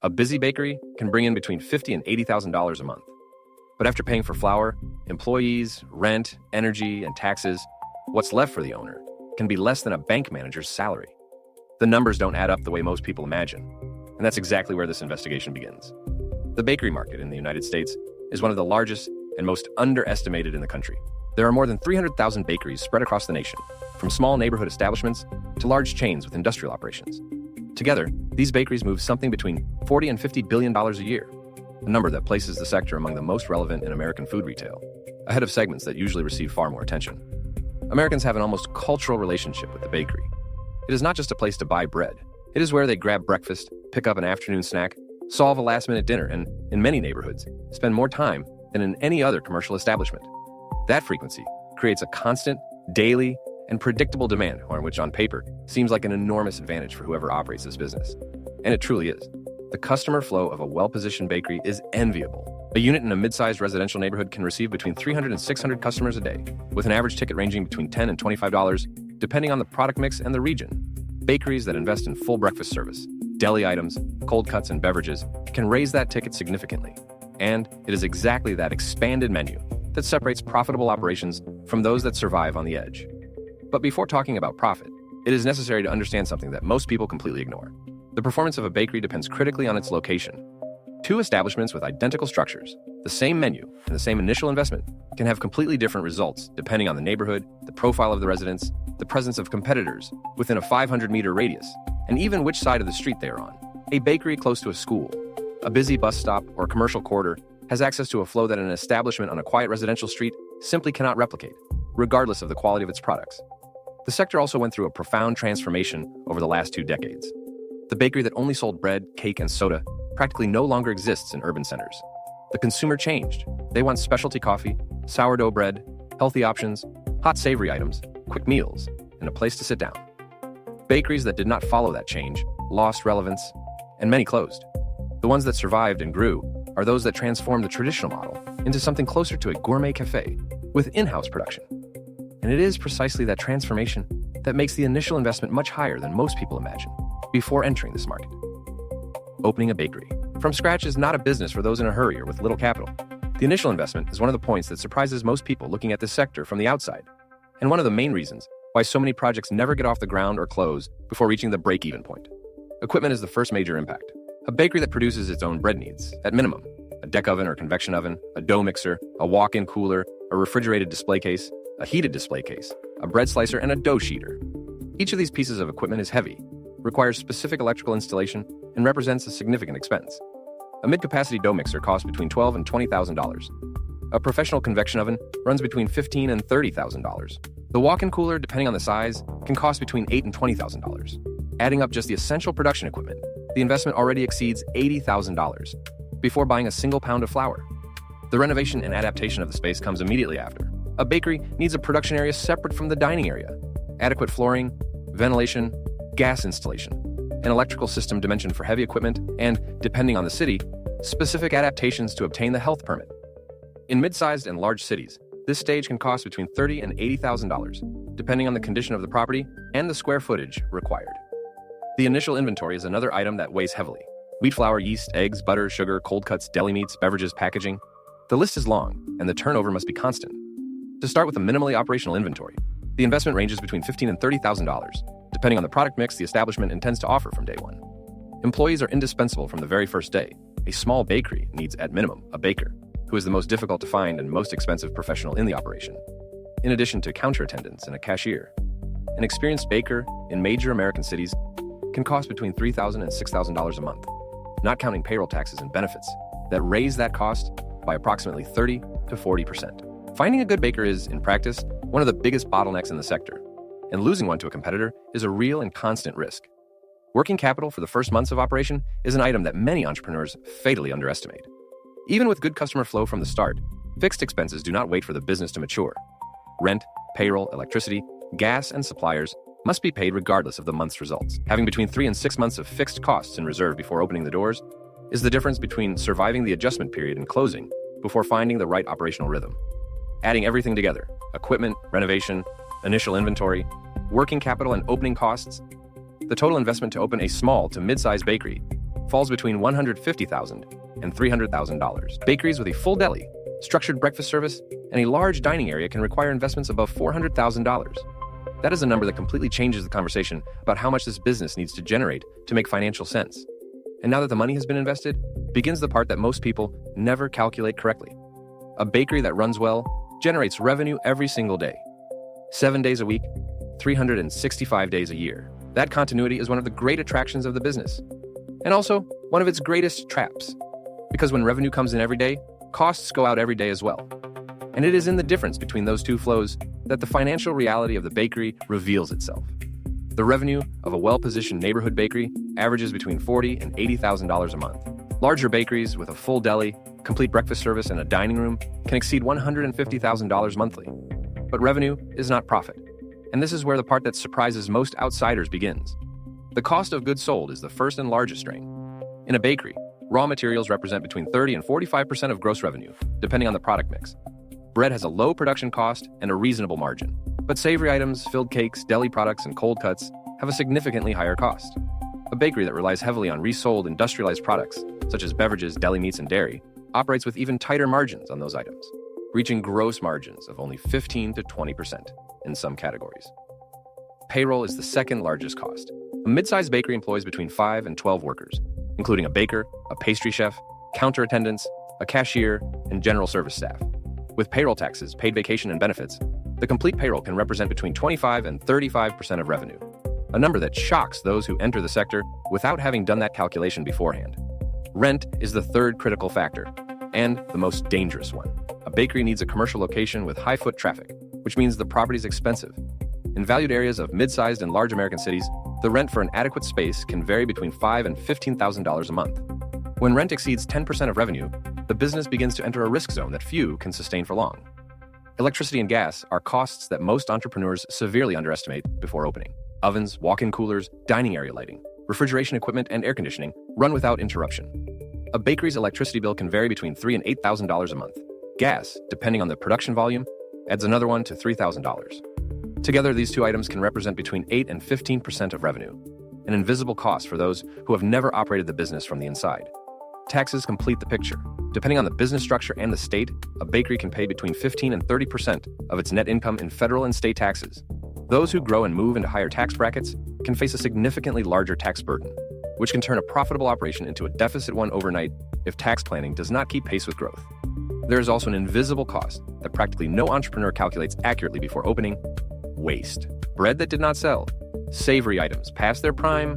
A busy bakery can bring in between $50,000 and $80,000 a month. But after paying for flour, employees, rent, energy, and taxes, what's left for the owner can be less than a bank manager's salary. The numbers don't add up the way most people imagine, and that's exactly where this investigation begins. The bakery market in the United States is one of the largest and most underestimated in the country. There are more than 300,000 bakeries spread across the nation, from small neighborhood establishments to large chains with industrial operations. Together, these bakeries move something between $40 and $50 billion a year, a number that places the sector among the most relevant in American food retail, ahead of segments that usually receive far more attention. Americans have an almost cultural relationship with the bakery. It is not just a place to buy bread. It is where they grab breakfast, pick up an afternoon snack, solve a last-minute dinner, and, in many neighborhoods, spend more time than in any other commercial establishment. That frequency creates a constant, daily, and predictable demand, which on paper seems like an enormous advantage for whoever operates this business. And it truly is. The customer flow of a well-positioned bakery is enviable. A unit in a mid-sized residential neighborhood can receive between 300 and 600 customers a day, with an average ticket ranging between $10 and $25, depending on the product mix and the region. Bakeries that invest in full breakfast service, deli items, cold cuts, and beverages can raise that ticket significantly. And it is exactly that expanded menu that separates profitable operations from those that survive on the edge. But before talking about profit, it is necessary to understand something that most people completely ignore. The performance of a bakery depends critically on its location. Two establishments with identical structures, the same menu, and the same initial investment can have completely different results depending on the neighborhood, the profile of the residents, the presence of competitors within a 500-meter radius, and even which side of the street they are on. A bakery close to a school, a busy bus stop, or a commercial corridor has access to a flow that an establishment on a quiet residential street simply cannot replicate, regardless of the quality of its products. The sector also went through a profound transformation over the last 2 decades. The bakery that only sold bread, cake, and soda practically no longer exists in urban centers. The consumer changed. They want specialty coffee, sourdough bread, healthy options, hot savory items, quick meals, and a place to sit down. Bakeries that did not follow that change lost relevance, and many closed. The ones that survived and grew are those that transformed the traditional model into something closer to a gourmet cafe with in-house production. And it is precisely that transformation that makes the initial investment much higher than most people imagine before entering this market. Opening a bakery from scratch is not a business for those in a hurry or with little capital. The initial investment is one of the points that surprises most people looking at this sector from the outside, and one of the main reasons why so many projects never get off the ground or close before reaching the break-even point. Equipment is the first major impact. A bakery that produces its own bread needs, at minimum, a deck oven or convection oven, a dough mixer, a walk-in cooler, a refrigerated display case, a heated display case, a bread slicer, and a dough sheeter. Each of these pieces of equipment is heavy, requires specific electrical installation, and represents a significant expense. A mid-capacity dough mixer costs between $12,000 and $20,000. A professional convection oven runs between $15,000 and $30,000. The walk-in cooler, depending on the size, can cost between $8,000 and $20,000. Adding up just the essential production equipment, the investment already exceeds $80,000 before buying a single pound of flour. The renovation and adaptation of the space comes immediately after. A bakery needs a production area separate from the dining area, adequate flooring, ventilation, gas installation, an electrical system dimensioned for heavy equipment, and, depending on the city, specific adaptations to obtain the health permit. In mid-sized and large cities, this stage can cost between $30,000 and $80,000, depending on the condition of the property and the square footage required. The initial inventory is another item that weighs heavily. Wheat flour, yeast, eggs, butter, sugar, cold cuts, deli meats, beverages, packaging. The list is long, and the turnover must be constant. To start with a minimally operational inventory, the investment ranges between $15,000 and $30,000, depending on the product mix the establishment intends to offer from day one. Employees are indispensable from the very first day. A small bakery needs, at minimum, a baker, who is the most difficult to find and most expensive professional in the operation. In addition to counter attendants and a cashier, an experienced baker in major American cities can cost between $3,000 and $6,000 a month, not counting payroll taxes and benefits that raise that cost by approximately 30 to 40%. Finding a good baker is, in practice, one of the biggest bottlenecks in the sector, and losing one to a competitor is a real and constant risk. Working capital for the first months of operation is an item that many entrepreneurs fatally underestimate. Even with good customer flow from the start, fixed expenses do not wait for the business to mature. Rent, payroll, electricity, gas, and suppliers must be paid regardless of the month's results. Having between 3 and 6 months of fixed costs in reserve before opening the doors is the difference between surviving the adjustment period and closing before finding the right operational rhythm. Adding everything together, equipment, renovation, initial inventory, working capital, and opening costs, the total investment to open a small to mid-sized bakery falls between $150,000 and $300,000. Bakeries with a full deli, structured breakfast service, and a large dining area can require investments above $400,000. That is a number that completely changes the conversation about how much this business needs to generate to make financial sense. And now that the money has been invested, begins the part that most people never calculate correctly. A bakery that runs well generates revenue every single day. 7 days a week, 365 days a year. That continuity is one of the great attractions of the business, and also one of its greatest traps. Because when revenue comes in every day, costs go out every day as well. And it is in the difference between those two flows that the financial reality of the bakery reveals itself. The revenue of a well-positioned neighborhood bakery averages between $40,000 and $80,000 a month. Larger bakeries with a full deli, complete breakfast service, and a dining room can exceed $150,000 monthly. But revenue is not profit. And this is where the part that surprises most outsiders begins. The cost of goods sold is the first and largest strain. In a bakery, raw materials represent between 30 and 45% of gross revenue, depending on the product mix. Bread has a low production cost and a reasonable margin, but savory items, filled cakes, deli products, and cold cuts have a significantly higher cost. A bakery that relies heavily on resold industrialized products, such as beverages, deli meats, and dairy, operates with even tighter margins on those items, reaching gross margins of only 15 to 20% in some categories. Payroll is the second largest cost. A mid-sized bakery employs between 5 and 12 workers, including a baker, a pastry chef, counter attendants, a cashier, and general service staff. With payroll taxes, paid vacation, and benefits, the complete payroll can represent between 25 and 35% of revenue, a number that shocks those who enter the sector without having done that calculation beforehand. Rent is the third critical factor, and the most dangerous one. A bakery needs a commercial location with high foot traffic, which means the property is expensive. In valued areas of mid-sized and large American cities, the rent for an adequate space can vary between $5,000 and $15,000 a month. When rent exceeds 10% of revenue, the business begins to enter a risk zone that few can sustain for long. Electricity and gas are costs that most entrepreneurs severely underestimate before opening. Ovens, walk-in coolers, dining area lighting, refrigeration equipment, and air conditioning run without interruption. A bakery's electricity bill can vary between $3,000 and $8,000 a month. Gas, depending on the production volume, adds another one to $3,000. Together, these two items can represent between 8 and 15% of revenue, an invisible cost for those who have never operated the business from the inside. Taxes complete the picture. Depending on the business structure and the state, a bakery can pay between 15 and 30% of its net income in federal and state taxes. Those who grow and move into higher tax brackets can face a significantly larger tax burden, which can turn a profitable operation into a deficit one overnight if tax planning does not keep pace with growth. There is also an invisible cost that practically no entrepreneur calculates accurately before opening: waste. Bread that did not sell, savory items past their prime,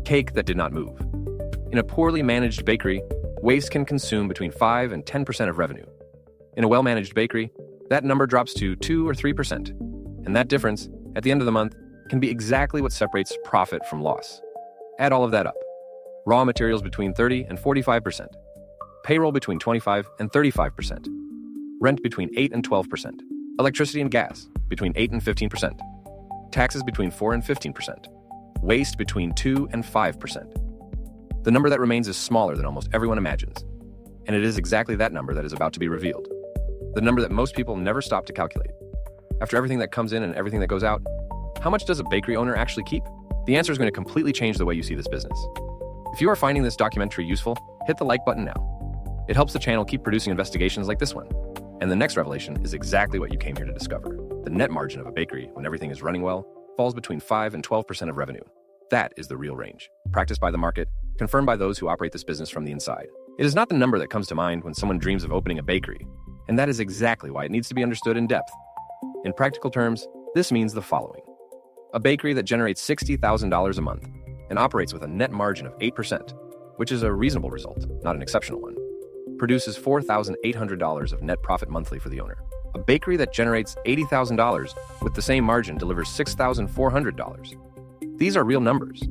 cake that did not move. In a poorly managed bakery, waste can consume between 5 and 10% of revenue. In a well-managed bakery, that number drops to 2 or 3%. And that difference, at the end of the month, can be exactly what separates profit from loss. Add all of that up. Raw materials between 30 and 45%. Payroll between 25 and 35%. Rent between 8 and 12%. Electricity and gas between 8 and 15%. Taxes between 4 and 15%. Waste between 2 and 5%. The number that remains is smaller than almost everyone imagines. And it is exactly that number that is about to be revealed. The number that most people never stop to calculate. After everything that comes in and everything that goes out, how much does a bakery owner actually keep? The answer is going to completely change the way you see this business. If you are finding this documentary useful, hit the like button now. It helps the channel keep producing investigations like this one. And the next revelation is exactly what you came here to discover. The net margin of a bakery, when everything is running well, falls between 5 and 12% of revenue. That is the real range, practiced by the market, confirmed by those who operate this business from the inside. It is not the number that comes to mind when someone dreams of opening a bakery, and that is exactly why it needs to be understood in depth. In practical terms, this means the following. A bakery that generates $60,000 a month and operates with a net margin of 8%, which is a reasonable result, not an exceptional one, produces $4,800 of net profit monthly for the owner. A bakery that generates $80,000 with the same margin delivers $6,400. These are real numbers,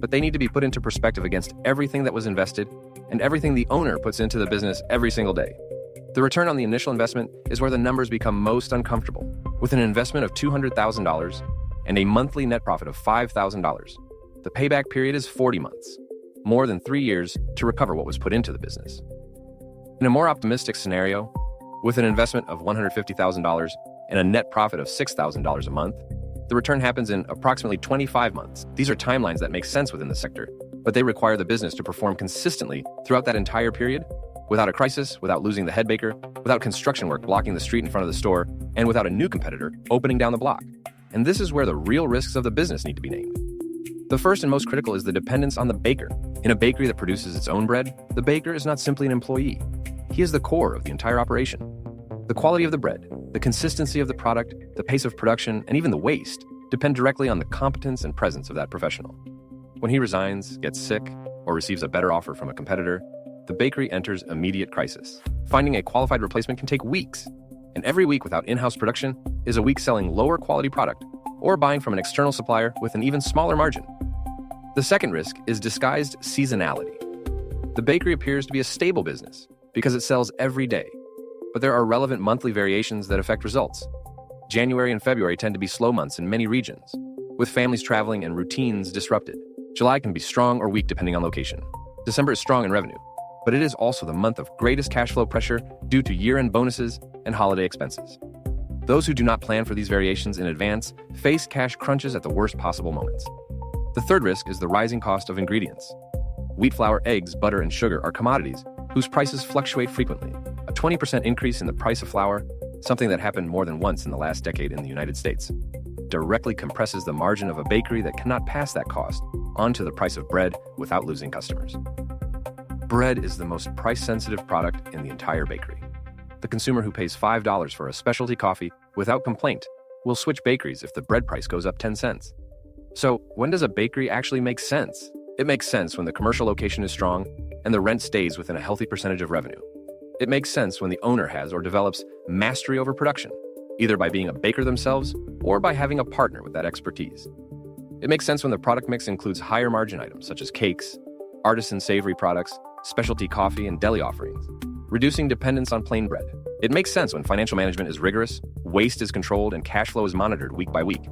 but they need to be put into perspective against everything that was invested and everything the owner puts into the business every single day. The return on the initial investment is where the numbers become most uncomfortable. With an investment of $200,000 and a monthly net profit of $5,000, the payback period is 40 months, more than 3 years to recover what was put into the business. In a more optimistic scenario, with an investment of $150,000 and a net profit of $6,000 a month, the return happens in approximately 25 months. These are timelines that make sense within the sector, but they require the business to perform consistently throughout that entire period, without a crisis, without losing the head baker, without construction work blocking the street in front of the store, and without a new competitor opening down the block. And this is where the real risks of the business need to be named. The first and most critical is the dependence on the baker. In a bakery that produces its own bread, the baker is not simply an employee. He is the core of the entire operation. The quality of the bread, the consistency of the product, the pace of production, and even the waste depend directly on the competence and presence of that professional. When he resigns, gets sick, or receives a better offer from a competitor, the bakery enters immediate crisis. Finding a qualified replacement can take weeks, and every week without in-house production is a week selling lower quality product or buying from an external supplier with an even smaller margin. The second risk is disguised seasonality. The bakery appears to be a stable business because it sells every day, but there are relevant monthly variations that affect results. January and February tend to be slow months in many regions, with families traveling and routines disrupted. July can be strong or weak depending on location. December is strong in revenue, but it is also the month of greatest cash flow pressure due to year-end bonuses and holiday expenses. Those who do not plan for these variations in advance face cash crunches at the worst possible moments. The third risk is the rising cost of ingredients. Wheat flour, eggs, butter, and sugar are commodities whose prices fluctuate frequently. A 20% increase in the price of flour, something that happened more than once in the last decade in the United States, directly compresses the margin of a bakery that cannot pass that cost onto the price of bread without losing customers. Bread is the most price-sensitive product in the entire bakery. The consumer who pays $5 for a specialty coffee without complaint will switch bakeries if the bread price goes up 10 cents. So, when does a bakery actually make sense? It makes sense when the commercial location is strong and the rent stays within a healthy percentage of revenue. It makes sense when the owner has or develops mastery over production, either by being a baker themselves or by having a partner with that expertise. It makes sense when the product mix includes higher margin items such as cakes, artisan savory products, specialty coffee, and deli offerings, reducing dependence on plain bread. It makes sense when financial management is rigorous, waste is controlled, and cash flow is monitored week by week.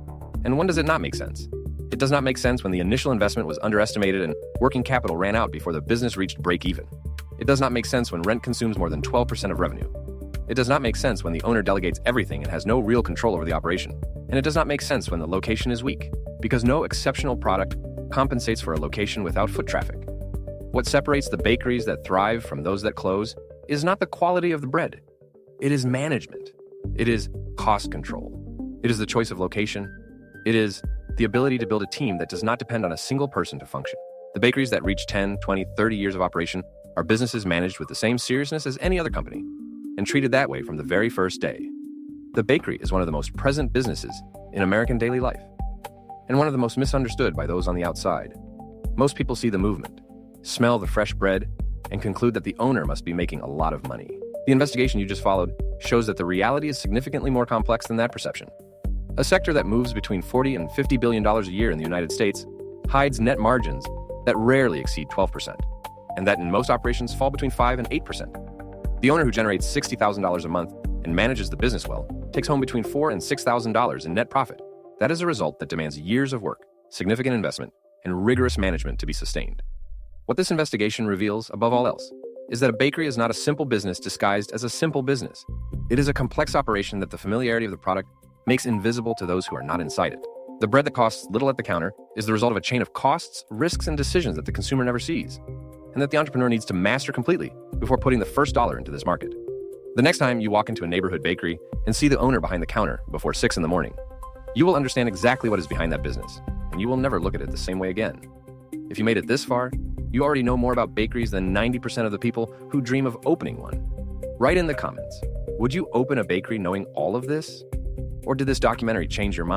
And when does it not make sense? It does not make sense when the initial investment was underestimated and working capital ran out before the business reached break even. It does not make sense when rent consumes more than 12% of revenue. It does not make sense when the owner delegates everything and has no real control over the operation. And it does not make sense when the location is weak, because no exceptional product compensates for a location without foot traffic. What separates the bakeries that thrive from those that close is not the quality of the bread. It is management. It is cost control. It is the choice of location. It is the ability to build a team that does not depend on a single person to function. The bakeries that reach 10, 20, 30 years of operation are businesses managed with the same seriousness as any other company and treated that way from the very first day. The bakery is one of the most present businesses in American daily life and one of the most misunderstood by those on the outside. Most people see the movement, smell the fresh bread, and conclude that the owner must be making a lot of money. The investigation you just followed shows that the reality is significantly more complex than that perception. A sector that moves between $40 and $50 billion a year in the United States hides net margins that rarely exceed 12%, and that in most operations fall between 5 and 8%. The owner who generates $60,000 a month and manages the business well takes home between $4,000 and $6,000 in net profit. That is a result that demands years of work, significant investment, and rigorous management to be sustained. What this investigation reveals, above all else, is that a bakery is not a simple business disguised as a simple business. It is a complex operation that the familiarity of the product makes invisible to those who are not inside it. The bread that costs little at the counter is the result of a chain of costs, risks, and decisions that the consumer never sees, and that the entrepreneur needs to master completely before putting the first dollar into this market. The next time you walk into a neighborhood bakery and see the owner behind the counter before 6 in the morning, you will understand exactly what is behind that business, and you will never look at it the same way again. If you made it this far, you already know more about bakeries than 90% of the people who dream of opening one. Write in the comments, would you open a bakery knowing all of this? Or did this documentary change your mind?